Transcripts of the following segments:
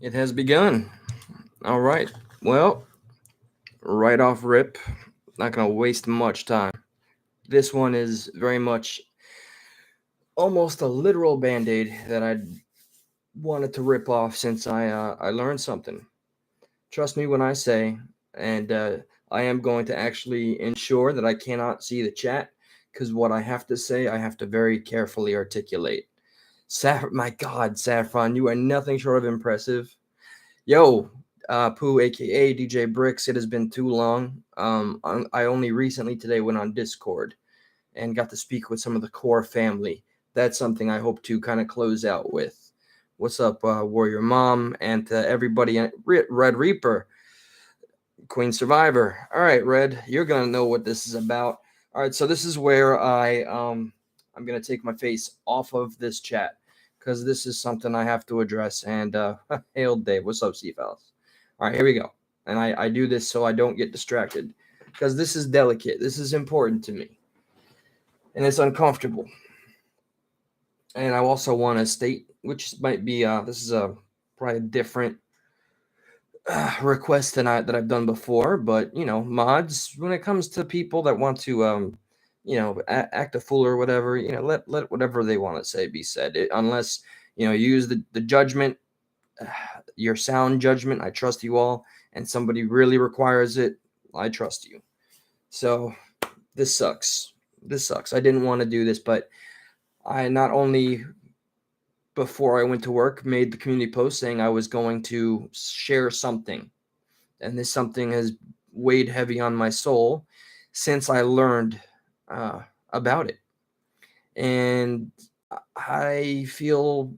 It has begun. All right. Well, right off rip, not going to waste much time. This one is very much almost a literal band aid that I wanted to rip off since I learned something. Trust me when I say, and I am going to actually ensure that I cannot see the chat because what I have to say, I have to very carefully articulate. My God, Saffron, you are nothing short of impressive. Yo, Pooh, aka DJ Bricks, it has been too long. I only recently today went on Discord and got to speak with some of the core family. That's something I hope to kind of close out with. What's up, Warrior Mom, and to everybody, Red Reaper, Queen Survivor. All right, Red, you're gonna know what this is about. All right, so this is where I'm gonna take my face off of this chat because this is something I have to address. And hail Dave, what's up, Fellas? All right, here we go. And I do this so I don't get distracted because this is delicate. This is important to me, and it's uncomfortable. And I also want to state, which might be this is a probably a different request that I've done before, but mods, when it comes to people that want to act a fool or whatever, let whatever they want to say be said. Unless you use the judgment, your sound judgment. I trust you all, and somebody really requires it. I trust you. So this sucks. This sucks. I didn't want to do this, but I not only before I went to work made the community post saying I was going to share something, and this something has weighed heavy on my soul since I learned about it. And I feel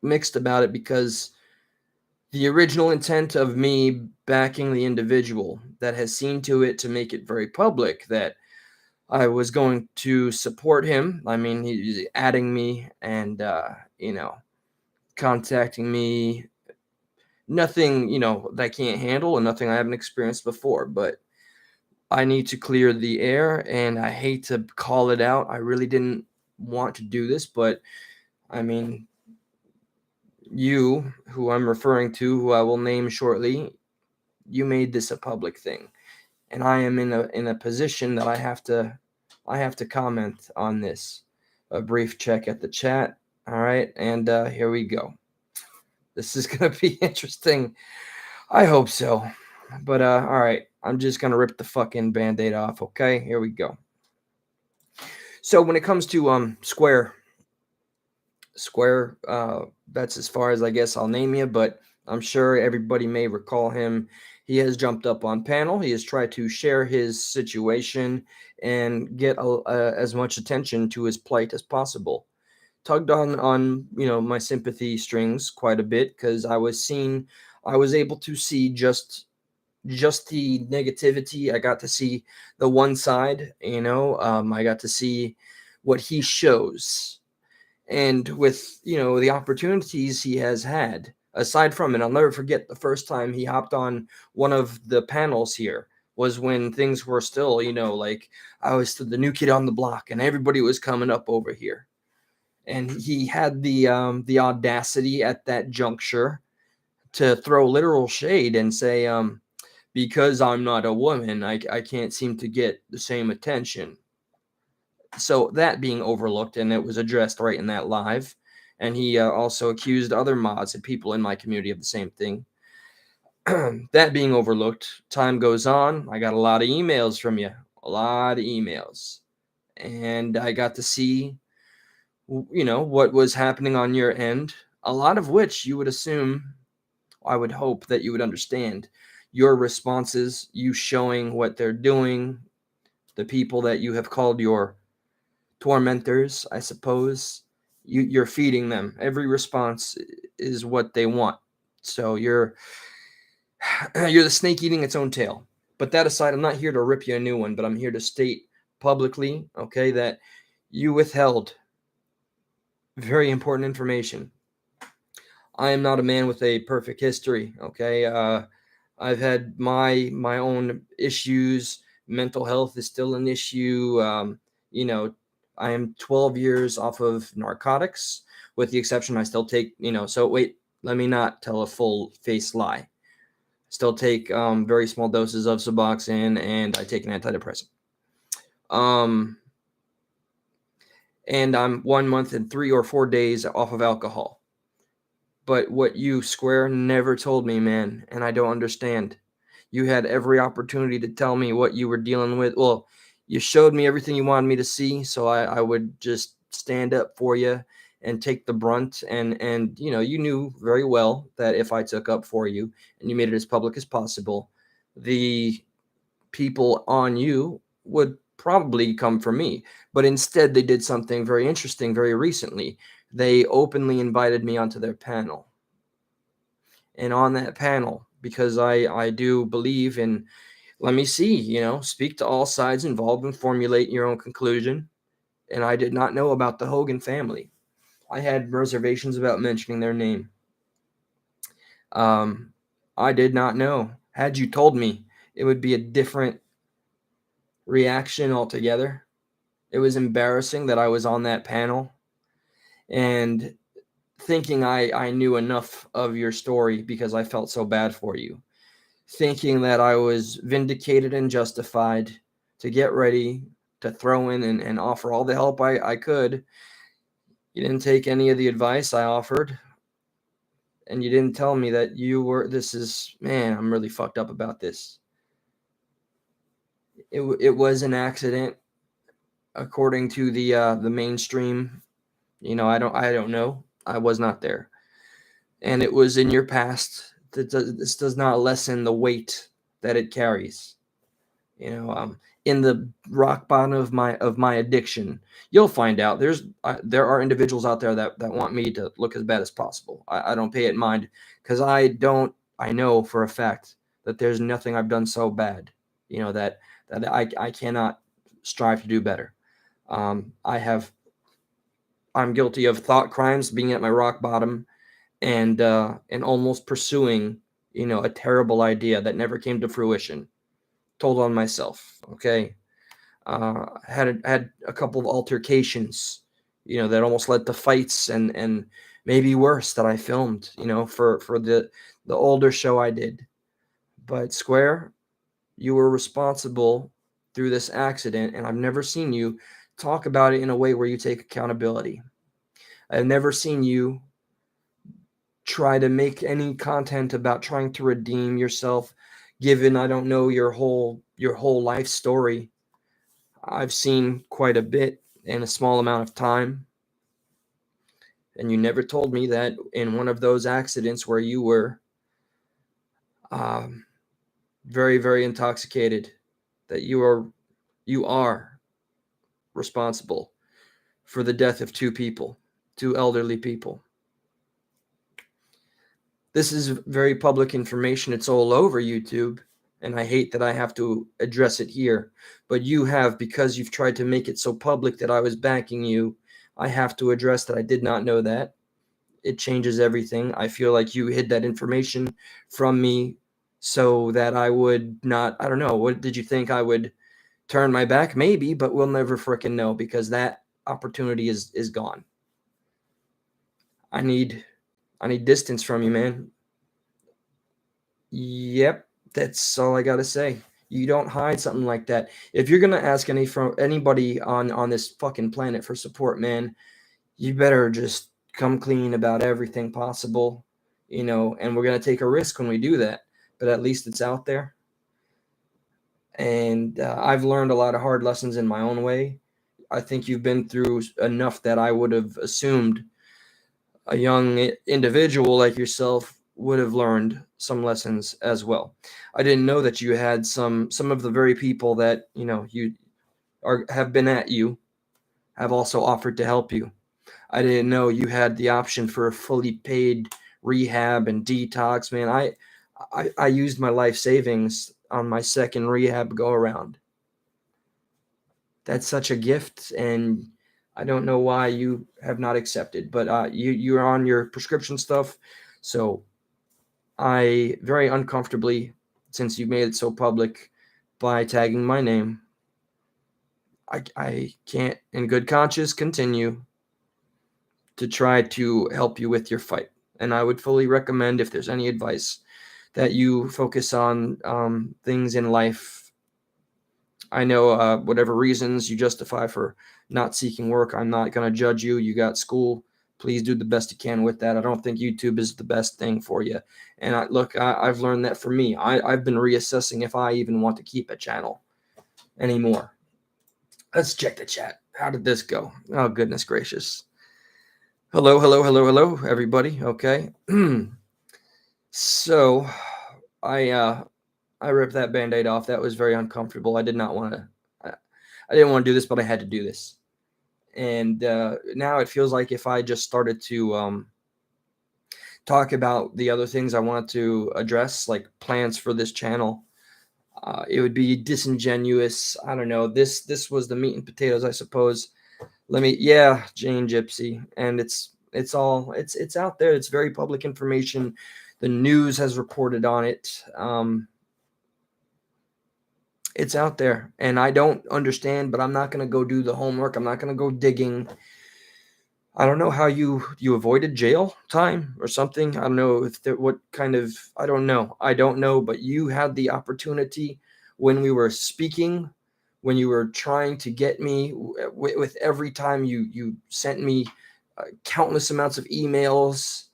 mixed about it because the original intent of me backing the individual that has seen to it to make it very public that I was going to support him. I mean, he's adding me and, contacting me. Nothing, that I can't handle and nothing I haven't experienced before, but I need to clear the air, and I hate to call it out. I really didn't want to do this, but I mean, you, who I'm referring to, who I will name shortly, you made this a public thing, and I am in a position that I have to comment on this. A brief check at the chat. All right, and here we go. This is gonna be interesting. I hope so. But all right, I'm just gonna rip the fucking band-aid off. Okay, here we go. So when it comes to Square, that's as far as I guess I'll name you, but I'm sure everybody may recall him. He has jumped up on panel. He has tried to share his situation and get as much attention to his plight as possible. Tugged on my sympathy strings quite a bit because I was able to see just the negativity. I got to see the one side. I got to see what he shows, and with the opportunities he has had aside from it, I'll never forget the first time he hopped on one of the panels here was when things were still like I was the new kid on the block and everybody was coming up over here, and he had the audacity at that juncture to throw literal shade and say because I'm not a woman, I can't seem to get the same attention. So that being overlooked, and it was addressed right in that live. And he also accused other mods and people in my community of the same thing. That being overlooked, time goes on. I got a lot of emails from you, a lot of emails. And I got to see, what was happening on your end, a lot of which you would assume, I would hope that you would understand your responses, you showing what they're doing, the people that you have called your tormentors, I suppose. You're feeding them. Every response is what they want. So you're you're the snake eating its own tail. But that aside, I'm not here to rip you a new one, but I'm here to state publicly, okay, that you withheld very important information. I am not a man with a perfect history, okay? I've had my own issues. Mental health is still an issue. You know, I am 12 years off of narcotics, with the exception I still take. So wait, Let me not tell a full face lie. Still take very small doses of Suboxone, and I take an antidepressant. Um, and I'm 1 month and 3 or 4 days off of alcohol. But what you, Square, never told me, man, and I don't understand. You had every opportunity to tell me what you were dealing with. Well, you showed me everything you wanted me to see, so I would just stand up for you and take the brunt. And you knew very well that if I took up for you and you made it as public as possible, the people on you would probably come from me. But instead, they did something very interesting very recently. They openly invited me onto their panel. And on that panel, because I do believe in, let me see, speak to all sides involved and formulate your own conclusion. And I did not know about the Hogan family. I had reservations about mentioning their name. Um, I did not know. Had you told me, it would be a different reaction altogether. It was embarrassing that I was on that panel and thinking I knew enough of your story because I felt so bad for you. Thinking that I was vindicated and justified to get ready to throw in and offer all the help I could. You didn't take any of the advice I offered, and you didn't tell me that this is, man, I'm really fucked up about this. It was an accident, according to the mainstream. I don't know. I was not there, and it was in your past. This does not lessen the weight that it carries. In the rock bottom of my addiction, you'll find out there are individuals out there that want me to look as bad as possible. I don't pay it mind because I know for a fact that there's nothing I've done so bad, that I cannot strive to do better. I'm guilty of thought crimes, being at my rock bottom, and almost pursuing a terrible idea that never came to fruition. Told on myself. Okay. Had a couple of altercations, that almost led to fights and maybe worse that I filmed, for the older show I did. But Square, you were responsible through this accident, and I've never seen you talk about it in a way where you take accountability. I've never seen you try to make any content about trying to redeem yourself, given I don't know your whole life story. I've seen quite a bit in a small amount of time. And you never told me that in one of those accidents where you were um, very, very intoxicated, that you are responsible for the death of two elderly people. This is very public information. It's all over YouTube. And I hate that I have to address it here. But because you've tried to make it so public that I was backing you, I have to address that I did not know that. It changes everything. I feel like you hid that information from me so that I would not, I don't know, what did you think I would turn my back? Maybe, but we'll never frickin' know because that opportunity is gone. I need distance from you, man. Yep, that's all I gotta say. You don't hide something like that. If you're gonna ask anybody on this fucking planet for support, man, you better just come clean about everything possible, and we're gonna take a risk when we do that. But at least it's out there, and I've learned a lot of hard lessons in my own way. I think you've been through enough that I would have assumed a young individual like yourself would have learned some lessons as well. I didn't know that you had some of the very people that you have been at you have also offered to help you. I didn't know you had the option for a fully paid rehab and detox, man. I used my life savings on my second rehab go around. That's such a gift, and I don't know why you have not accepted. But you're on your prescription stuff, so I very uncomfortably, since you made it so public by tagging my name, I can't, in good conscience, continue to try to help you with your fight. And I would fully recommend, if there's any advice, that you focus on things in life. I know whatever reasons you justify for not seeking work, I'm not going to judge you. You got school. Please do the best you can with that. I don't think YouTube is the best thing for you. And I've learned that for me. I've been reassessing if I even want to keep a channel anymore. Let's check the chat. How did this go? Oh, goodness gracious. Hello, hello, hello, hello, everybody. Okay. So I ripped that band-aid off. That was very uncomfortable. I did not want to I didn't want to do this, but I had to do this. And now it feels like if I just started to talk about the other things I want to address, like plans for this channel, it would be disingenuous. I don't know. This was the meat and potatoes, I suppose. Yeah, Jane Gypsy, and it's out there. It's very public information. The news has reported on it. It's out there, and I don't understand, but I'm not going to go do the homework. I'm not going to go digging. I don't know how you avoided jail time or something. I don't know if there, what kind of, I don't know. I don't know, but you had the opportunity when we were speaking, when you were trying to get me with every time you sent me countless amounts of emails,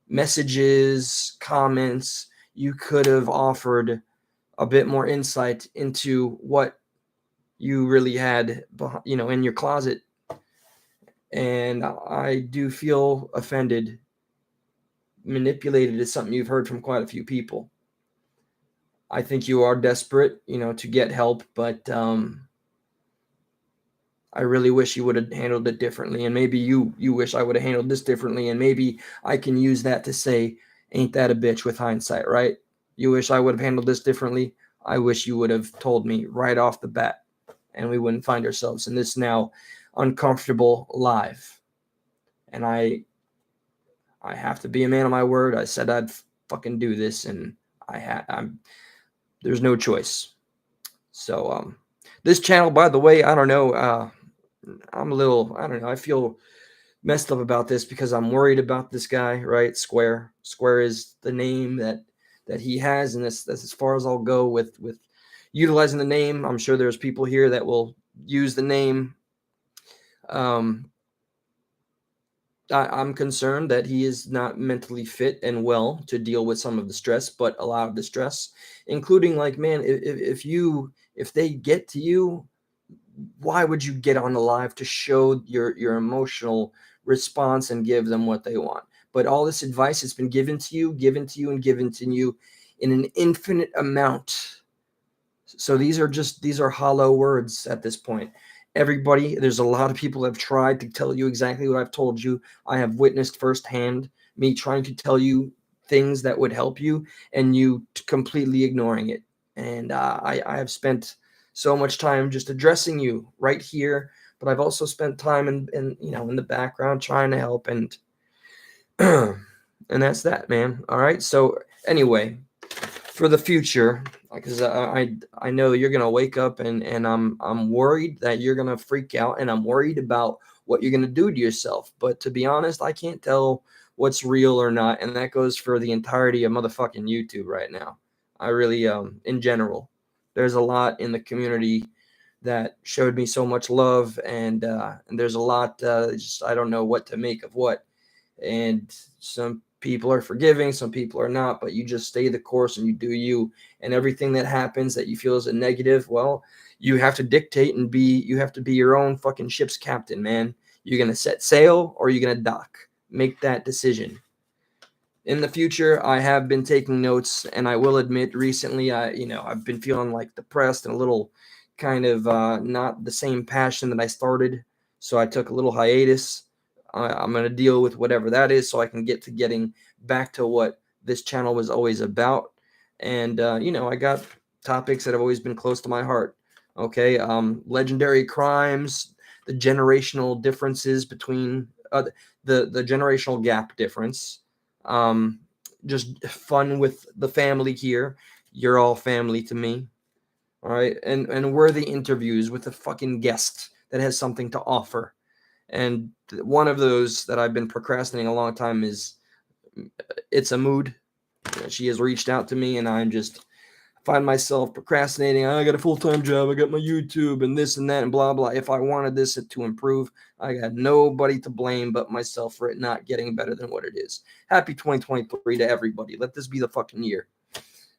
messages, comments. You could have offered a bit more insight into what you really had, in your closet. And I do feel offended. Manipulated is something you've heard from quite a few people. I think you are desperate, to get help, but I really wish you would have handled it differently. And maybe you wish I would have handled this differently. And maybe I can use that to say, ain't that a bitch with hindsight, right? You wish I would have handled this differently. I wish you would have told me right off the bat, and we wouldn't find ourselves in this now uncomfortable live. And I have to be a man of my word. I said I'd fucking do this, and there's no choice. So this channel, by the way, I don't know. I'm a little, I don't know. I feel messed up about this because I'm worried about this guy, right? Square is the name that he has, and that's as far as I'll go with utilizing the name. I'm sure there's people here that will use the name. I'm concerned that he is not mentally fit and well to deal with some of the stress, but a lot of the stress, including like, man, if they get to you, why would you get on the live to show your emotional response and give them what they want? But all this advice has been given to you in an infinite amount. So these are hollow words at this point. Everybody, there's a lot of people that have tried to tell you exactly what I've told you. I have witnessed firsthand me trying to tell you things that would help you, and you completely ignoring it. And I have spent so much time just addressing you right here, but I've also spent time in the background trying to help, and and that's that, man. All right. So anyway, for the future, because I know you're gonna wake up and I'm worried that you're gonna freak out, and I'm worried about what you're gonna do to yourself. But to be honest, I can't tell what's real or not, and that goes for the entirety of motherfucking YouTube right now. I really in general, there's a lot in the community that showed me so much love, and there's a lot just I don't know what to make of what. And some people are forgiving, some people are not, but you just stay the course and you do you. And everything that happens that you feel is a negative, well, you have to dictate and you have to be your own fucking ship's captain, man. You're going to set sail or you're going to dock. Make that decision. In the future, I have been taking notes, and I will admit recently, I've been feeling like depressed and a little kind of not the same passion that I started. So I took a little hiatus. I'm going to deal with whatever that is so I can get to getting back to what this channel was always about. And, I got topics that have always been close to my heart. Okay. Legendary crimes, the generational differences between the generational gap difference. Just fun with the family here. You're all family to me. All right. And worthy interviews with a fucking guest that has something to offer. And one of those that I've been procrastinating a long time is it's a mood. She has reached out to me, and I'm just find myself procrastinating. I got a full-time job. I got my YouTube and this and that and blah, blah. If I wanted this to improve, I got nobody to blame but myself for it not getting better than what it is. Happy 2023 to everybody. Let this be the fucking year.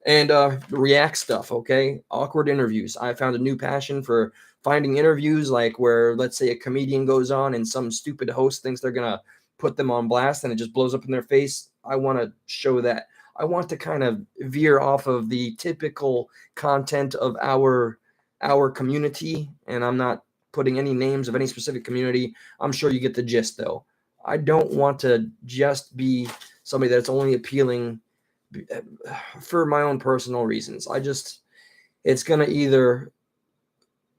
And react stuff, okay? Awkward interviews. I found a new passion for finding interviews like where, let's say, a comedian goes on and some stupid host thinks they're going to put them on blast and it just blows up in their face. I want to show that. I want to kind of veer off of the typical content of our community, and I'm not putting any names of any specific community. I'm sure you get the gist, though. I don't want to just be somebody that's only appealing for my own personal reasons. It's going to either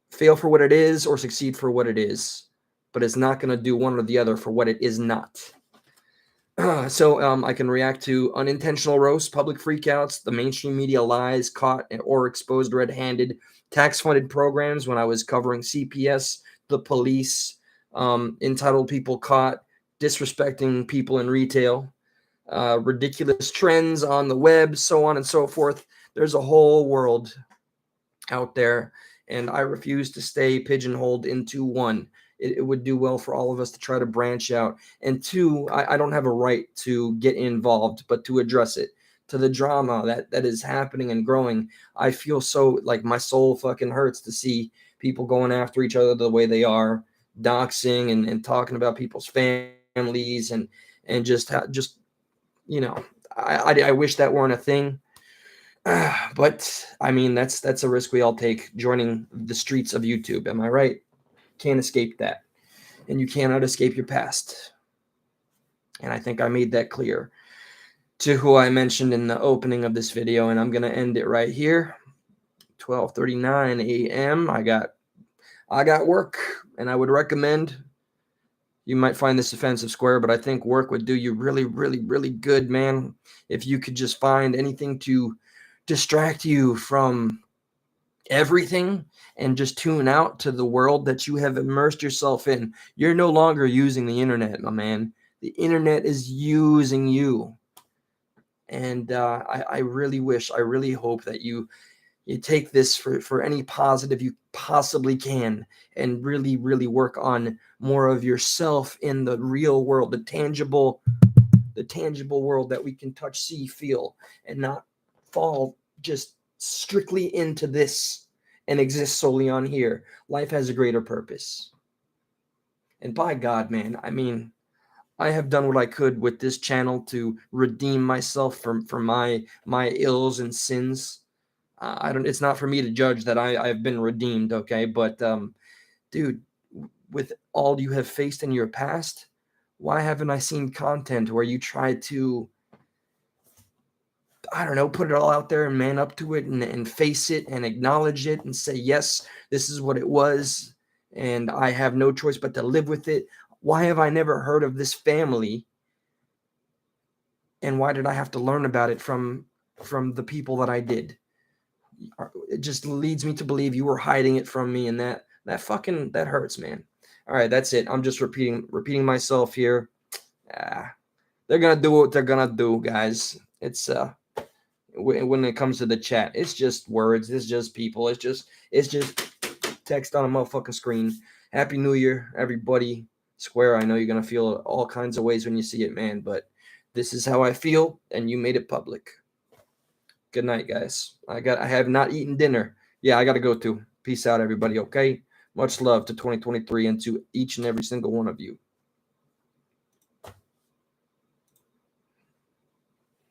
fail for what it is or succeed for what it is, but it's not going to do one or the other for what it is not. So I can react to unintentional roasts, public freakouts, the mainstream media lies, caught or exposed red-handed, tax-funded programs when I was covering CPS, the police, entitled people caught disrespecting people in retail, ridiculous trends on the web, so on and so forth. There's a whole world out there, and I refuse to stay pigeonholed into one. It would do well for all of us to try to branch out. And two, I don't have a right to get involved, but to address it, to the drama that is happening and growing. I feel so like my soul fucking hurts to see people going after each other the way they are, doxing and talking about people's families and just you know, I wish that weren't a thing. But I mean, that's a risk we all take joining the streets of YouTube. Am I right? Can't escape that. And you cannot escape your past. And I think I made that clear to who I mentioned in the opening of this video. And I'm going to end it right here. 12:39 a.m. I got work, and I would recommend, you might find this offensive, Square, but I think work would do you really, really, really good, man. If you could just find anything to distract you from everything and just tune out to the world that you have immersed yourself in. You're no longer using the internet, my man. The internet is using you. And I really wish, I really hope that you take this for any positive you possibly can, and really, really work on more of yourself in the real world, the tangible world that we can touch, see, feel, and not fall just strictly into this and exist solely on here. Life has a greater purpose. And by God, man, I mean, I have done what I could with this channel to redeem myself from my ills and sins. I don't. It's not for me to judge that I've been redeemed, okay? But dude, with all you have faced in your past, why haven't I seen content where you try to, I don't know, put it all out there and man up to it and face it and acknowledge it and say, yes, this is what it was, and I have no choice but to live with it. Why have I never heard of this family? And why did I have to learn about it from the people that I did? It just leads me to believe you were hiding it from me, and that hurts, man. All right, that's it. I'm just repeating myself here. They're gonna do what they're gonna do, guys. It's when it comes to the chat, it's just words. It's just people. It's just text on a motherfucking screen. Happy New Year, everybody. Square, I know you're gonna feel all kinds of ways when you see it, man, but this is how I feel, and you made it public. Good night, guys. I have not eaten dinner. Yeah, I gotta go too. Peace out, everybody. Okay. Much love to 2023 and to each and every single one of you.